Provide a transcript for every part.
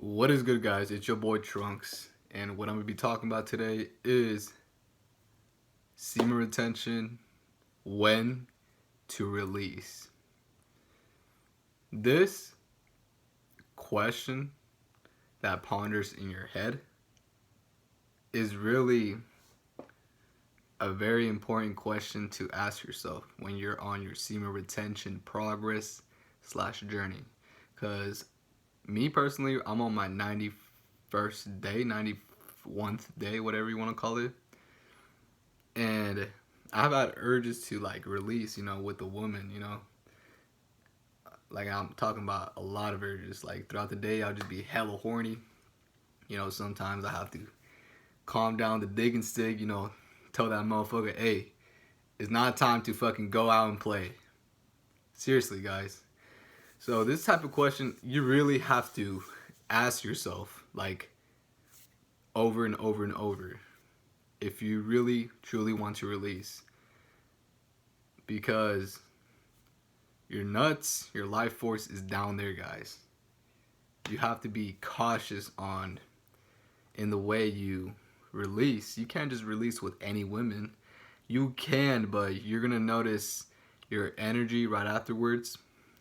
What is good, guys? It's your boy Trunks, and what I'm gonna be talking about today is semen retention, when to release. This question that ponders in your head is really a very important question to ask yourself when you're on your semen retention progress slash journey. Because me personally, I'm on my 91st day, 91st day, whatever you want to call it. And I've had urges to like release, with a woman, Like I'm talking about a lot of urges. Like throughout the day, I'll just be hella horny. Sometimes I have to calm down the digging stick, tell that motherfucker, hey, it's not time to fucking go out and play. Seriously, guys. So this type of question, you really have to ask yourself, like, over and over and over, if you really, truly want to release. Because your nuts, your life force is down there, guys. You have to be cautious in the way you release. You can't just release with any women. You can, but you're gonna notice your energy right afterwards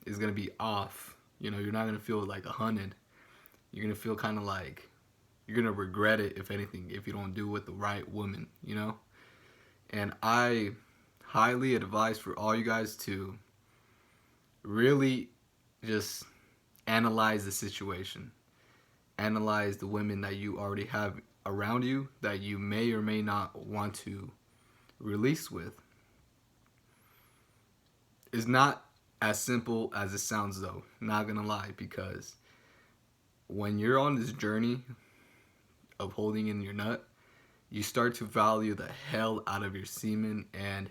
is gonna be off. You're not gonna feel like 100. You're gonna feel kind of like you're gonna regret it, if anything, if you don't do it with the right woman. And I highly advise for all you guys to really just analyze the situation. Analyze the women that you already have around you that you may or may not want to release with. It's not as simple as it sounds, though, not gonna lie, because when you're on this journey of holding in your nut, you start to value the hell out of your semen and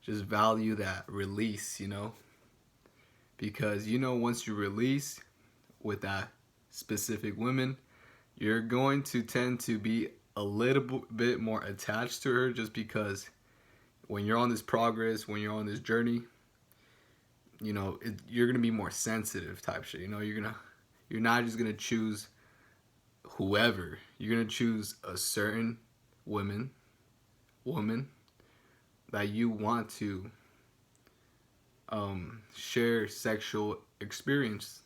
just value that release, because once you release with that specific woman, you're going to tend to be a little bit more attached to her, just because when you're on this progress, when you're on this journey, you're gonna be more sensitive type shit. You're not just gonna choose whoever. You're gonna choose a certain woman that you want to share sexual experiences,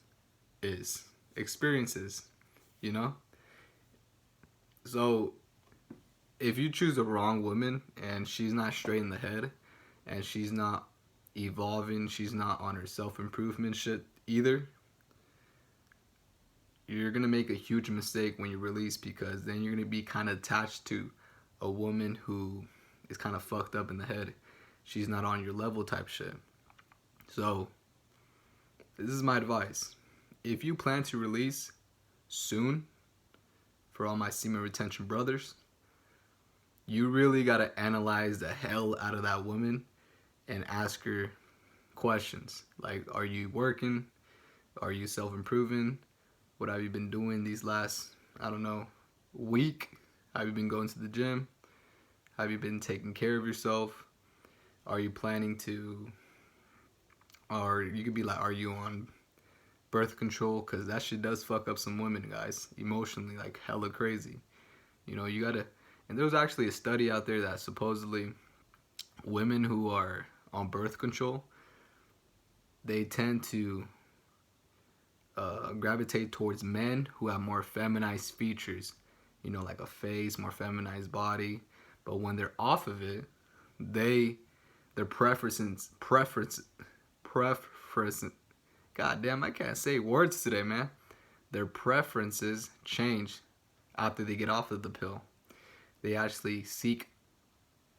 So if you choose the wrong woman and she's not straight in the head and she's not evolving, she's not on her self-improvement shit either, you're gonna make a huge mistake when you release, because then you're gonna be kind of attached to a woman who is kind of fucked up in the head. She's not on your level type shit. So this is my advice. If you plan to release soon, for all my semen retention brothers, you really gotta analyze the hell out of that woman and ask her questions like, are you working? Are you self-improving? What have you been doing these last, week? Have you been going to the gym? Have you been taking care of yourself? Are you planning to, or you could be like, are you on birth control? Because that shit does fuck up some women, guys, emotionally, like hella crazy. You gotta, and there was actually a study out there that supposedly women who are on birth control, they tend to gravitate towards men who have more feminized features, like a face, more feminized body. But when they're off of it, their preferences, God damn, I can't say words today, man. Their preferences change after they get off of the pill. They actually seek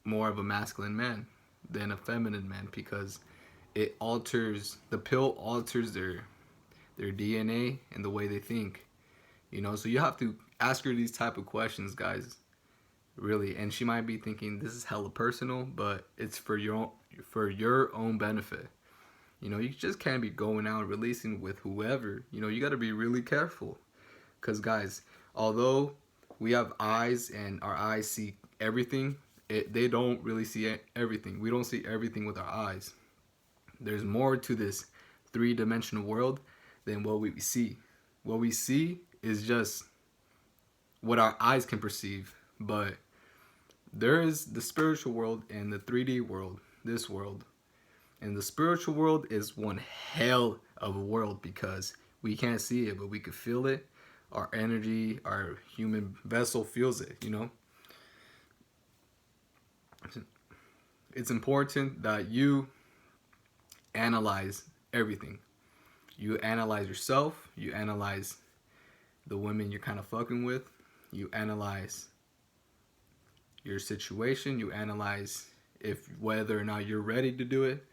more of a masculine man than a feminine man, because the pill alters their DNA and the way they think. So you have to ask her these type of questions, guys, really. And she might be thinking this is hella personal, but it's for your own benefit. You just can't be going out and releasing with whoever. You got to be really careful, because guys, although we have eyes and our eyes see everything, they don't really see everything. We don't see everything with our eyes. There's more to this three-dimensional world than what we see. What we see is just what our eyes can perceive, but there is the spiritual world and the 3D world, this world. And the spiritual world is one hell of a world because we can't see it, but we can feel it. Our energy, our human vessel feels it, you know? It's important that you analyze everything. You analyze yourself, you analyze the women you're kind of fucking with, you analyze your situation, you analyze if whether or not you're ready to do it,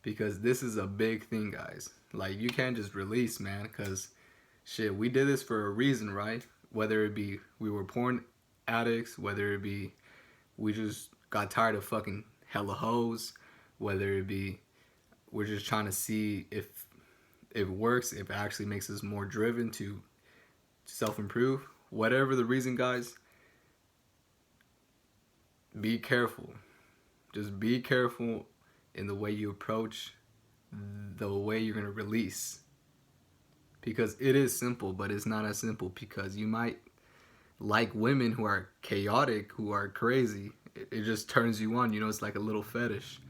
because this is a big thing, guys. Like, you can't just release, man, because shit, we did this for a reason, right? Whether it be we were porn addicts, whether it be we just got tired of fucking hella hoes, whether it be we're just trying to see if it works, if it actually makes us more driven to self-improve. Whatever the reason, guys, be careful. Just be careful in the way you approach the way you're going to release. Because it is simple, but it's not as simple, because you might like women who are chaotic, who are crazy. It just turns you on, you know, it's like a little fetish.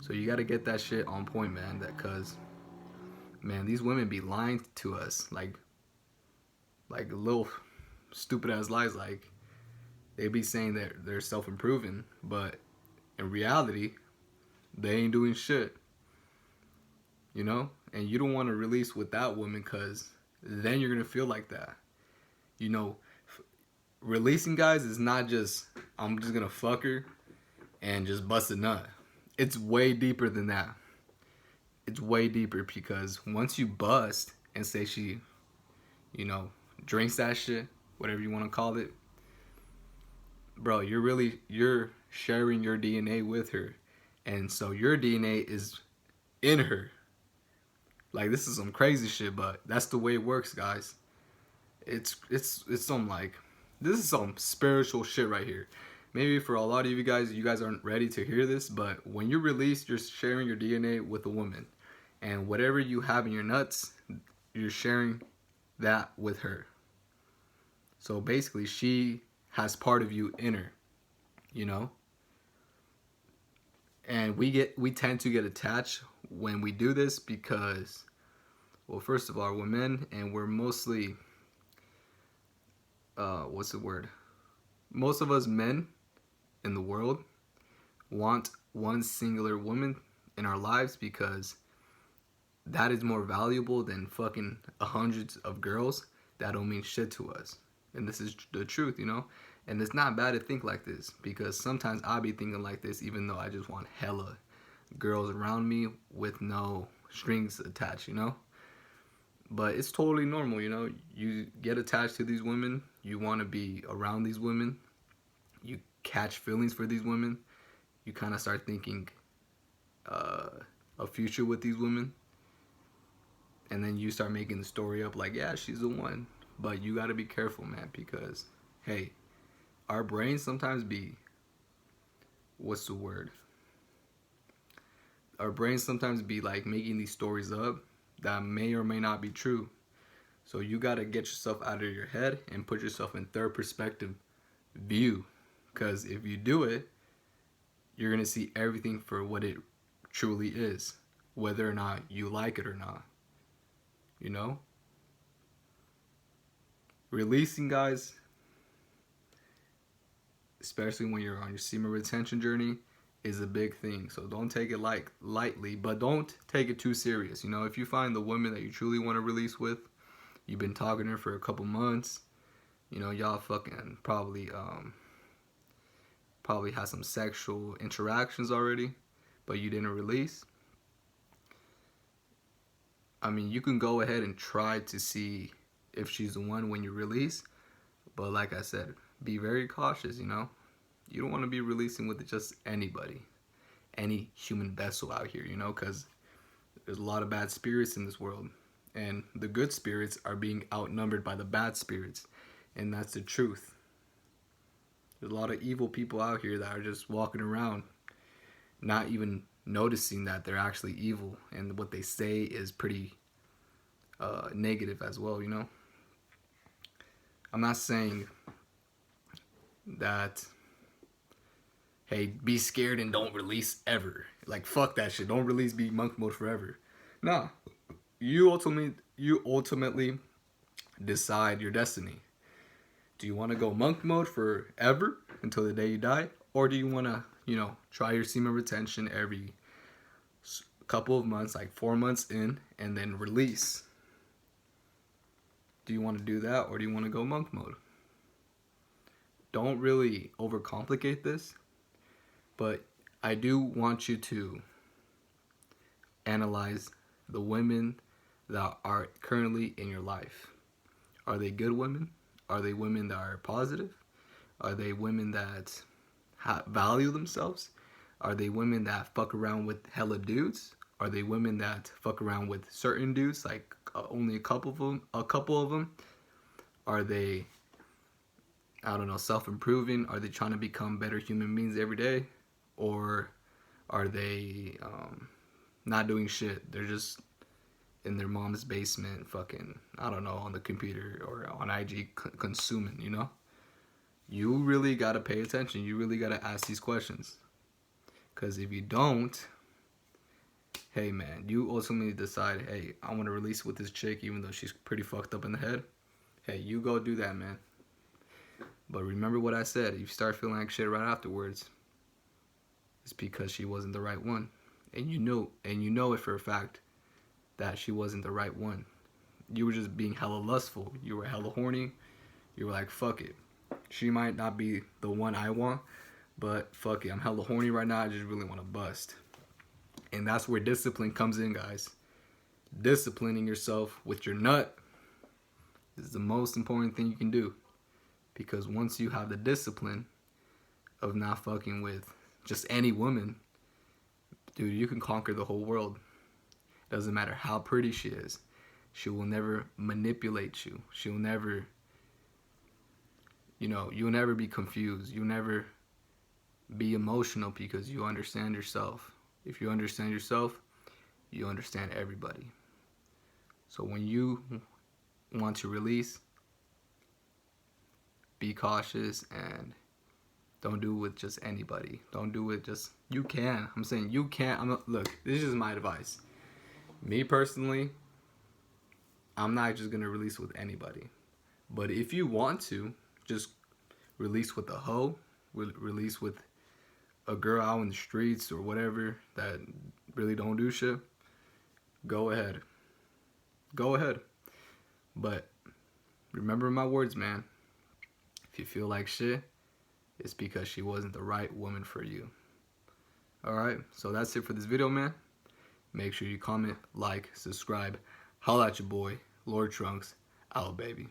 So you got to get that shit on point, man, that cuz man, these women be lying to us like little stupid ass lies. Like, they be saying that they're self-improving, but in reality, they ain't doing shit, you know? And you don't want to release with that woman, because then you're going to feel like that. You know, releasing, guys, is not just, I'm just going to fuck her and just bust a nut. It's way deeper than that. It's way deeper, because once you bust and say she, you know, drinks that shit, whatever you want to call it, bro, you're sharing your DNA with her. And so your DNA is in her. Like, this is some crazy shit, but that's the way it works, guys. It's some, like, this is some spiritual shit right here. Maybe for a lot of you guys aren't ready to hear this, but when you release, you're sharing your DNA with a woman. And whatever you have in your nuts, you're sharing that with her. So basically, she has part of you in her, you know? And we tend to get attached when we do this because, well, first of all, we're men, and we're mostly, what's the word? Most of us men in the world want one singular woman in our lives, because that is more valuable than fucking hundreds of girls that don't mean shit to us. And this is the truth, you know? And it's not bad to think like this, because sometimes I'll be thinking like this, even though I just want hella girls around me with no strings attached, you know? But it's totally normal, you know? You get attached to these women, you want to be around these women, you catch feelings for these women, you kind of start thinking a future with these women, and then you start making the story up like, yeah, she's the one. But you got to be careful, man, because, hey, our brains sometimes be, what's the word? Our brains sometimes be like making these stories up that may or may not be true. So you got to get yourself out of your head and put yourself in third perspective view. Because if you do it, you're going to see everything for what it truly is, whether or not you like it or not. You know? Releasing, guys, especially when you're on your semen retention journey, is a big thing. So don't take it lightly, but don't take it too serious. You know, if you find the woman that you truly want to release with, you've been talking to her for a couple months, you know, y'all fucking probably had some sexual interactions already, but you didn't release. I mean, you can go ahead and try to see if she's the one when you release, but like I said, be very cautious, you know? You don't want to be releasing with just anybody, any human vessel out here, you know, because there's a lot of bad spirits in this world, and the good spirits are being outnumbered by the bad spirits, and that's the truth. There's a lot of evil people out here that are just walking around, not even noticing that they're actually evil, and what they say is pretty negative as well, you know? I'm not saying that, hey, be scared and don't release ever. Like, fuck that shit. Don't release, be monk mode forever. No. You ultimately decide your destiny. Do you want to go monk mode forever until the day you die? Or do you want to, try your semen retention every couple of months, like 4 months in, and then release? Do you want to do that, or do you want to go monk mode? Don't really overcomplicate this, but I do want you to analyze the women that are currently in your life. Are they good women? Are they women that are positive? Are they women that value themselves? Are they women that fuck around with hella dudes? Are they women that fuck around with certain dudes, like only a couple of them? Are they, I don't know, self-improving? Are they trying to become better human beings every day? Or are they not doing shit? They're just in their mom's basement fucking, I don't know, on the computer or on IG consuming, You really gotta pay attention. You really gotta ask these questions. Because if you don't, hey man, you ultimately decide, hey, I want to release with this chick even though she's pretty fucked up in the head. Hey, you go do that, man. But remember what I said. If you start feeling like shit right afterwards, it's because she wasn't the right one. And you know it for a fact that she wasn't the right one. You were just being hella lustful. You were hella horny. You were like, fuck it. She might not be the one I want, but fuck it. I'm hella horny right now. I just really want to bust. And that's where discipline comes in, guys. Disciplining yourself with your nut is the most important thing you can do. Because once you have the discipline of not fucking with just any woman, dude, you can conquer the whole world. Doesn't matter how pretty she is. She will never manipulate you. She'll never, you'll never be confused. You'll never be emotional because you understand yourself. If you understand yourself, you understand everybody. So when you want to release, be cautious and don't do it with just anybody. Don't do it just, you can. I'm saying you can. Look, this is my advice. Me personally, I'm not just going to release with anybody. But if you want to, just release with a hoe, release with a girl out in the streets or whatever that really don't do shit, go ahead. Go ahead. But remember my words, man. If you feel like shit, it's because she wasn't the right woman for you. Alright, so that's it for this video, man. Make sure you comment, like, subscribe. Holla at your boy, Lord.Trunks. Out, baby.